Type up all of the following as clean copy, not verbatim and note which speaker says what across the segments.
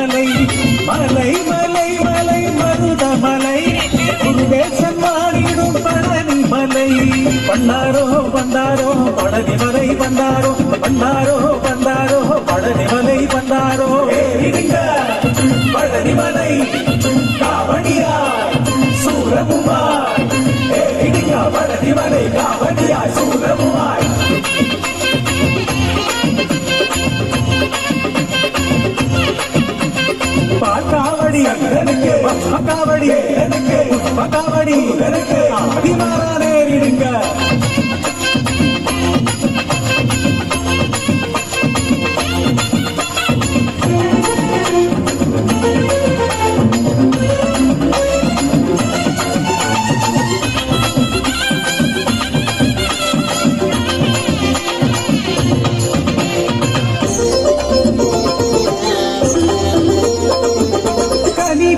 Speaker 1: மலை மலை மலை மலை மருதமலை முருகேசன் வாடிடும் பழனி மலை பண்டாரோ பண்டாரோ பழனி மலை பண்டாரோ பண்டாரோ பண்டாரோ பழனி மலை பண்டாரோ பழனி மலை காவடியாய் சூரமுமாய் பழனி மலை காவடியாய் சூரமுமாய் பாக்காவடி எனக்கு பக்காவடி எனக்கு பக்காவடி எனக்கு அதிமாரானே இருங்க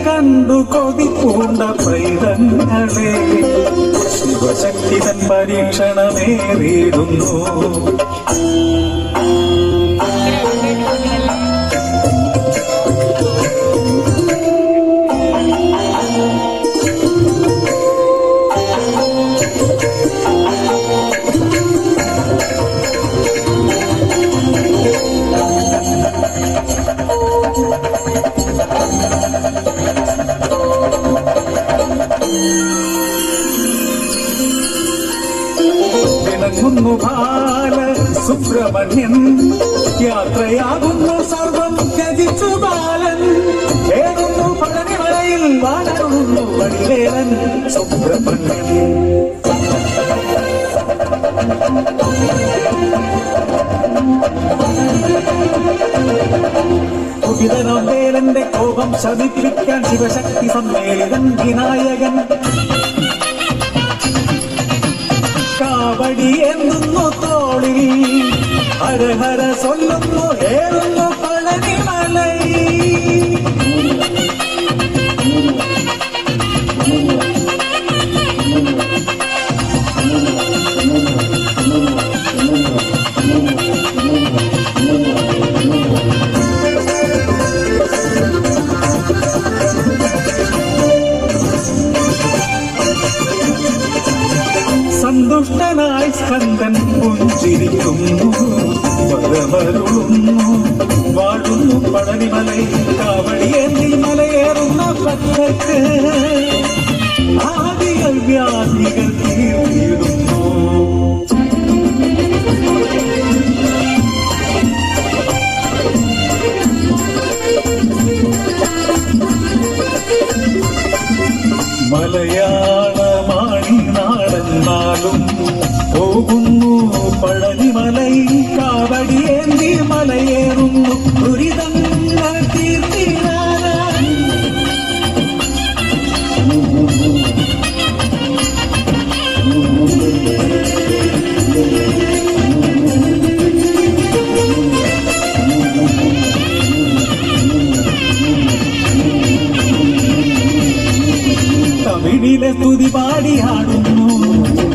Speaker 1: കണ്ടു കൊതി പൂണ്ട പൈതങ്ങളെ ശിവശക്തി തൻ പരീക്ഷണമേറിയിടുന്നു വിളങ്ങുന്നു ബാല സുബ്രഹ്മണ്യൻ യാത്രയാകുന്നു സർവം ത്യജിച്ചു ബാലൻ ഏറുന്നു പഴനിമലയിൽ വാഴറുന്നു വടിവേലൻ സുബ്രഹ്മണ്യൻ കുപിതനാം വേലന്റെ കോപം ശമിപ്പിക്കാൻ ശിവശക്തി സമ്മേളിതൻ വിനായകൻ കാവടി എന്നുന്നു തോളിൽ ഹരഹര ചൊല്ലുന്നു ഏറുന്നു പഴനിമലൈ സന്തുഷ്ടനായി സ്കന്ദൻ പുഞ്ചിരിക്കുന്നു വരവരുളുന്നു വാഴുന്നു പഴനിമലൈ കാവടിയേന്തി മലയേറുന്ന ഭക്തർക്ക് ആദികൾ വ്യാധികൾ തീർത്തിടുന്നു മലയാളമാണി നാടെന്നാലും പോകുന്നു പഴനിമലൈ കാവടിയേന്തി മലയേറുന്നു ദുരിതങ്ങൾ തീർത്തിടാൻ തമിഴിലെ സ്തുതി പാടിയാടുന്നു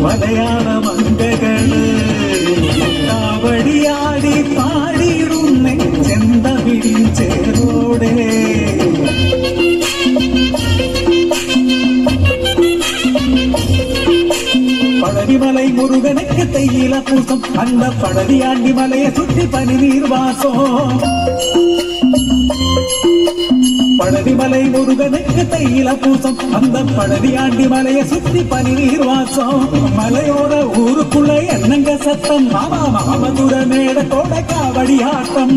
Speaker 1: മലയാള മംഗകള് കാവടിയാടി പാടിയിടുന്നേ ചെന്തമിഴിൻ ചേരോടെ പഴനിമലൈ മുരുകനുക്ക് തെയ്യില പൂസം അണ്ട പഴനിയാണ്ടി മലയെ ചുറ്റി പനിനീർ വാസം பழனிமலை முருகனுக்கு தையில பூசம் அந்த பழனியாண்டி மலையை சுற்றி பனிநீர் வாசம் மலையோட ஊருக்குள்ள என்னங்க சத்தம் மாமா மாமதுர மேடத்தோட காவடி ஆட்டம்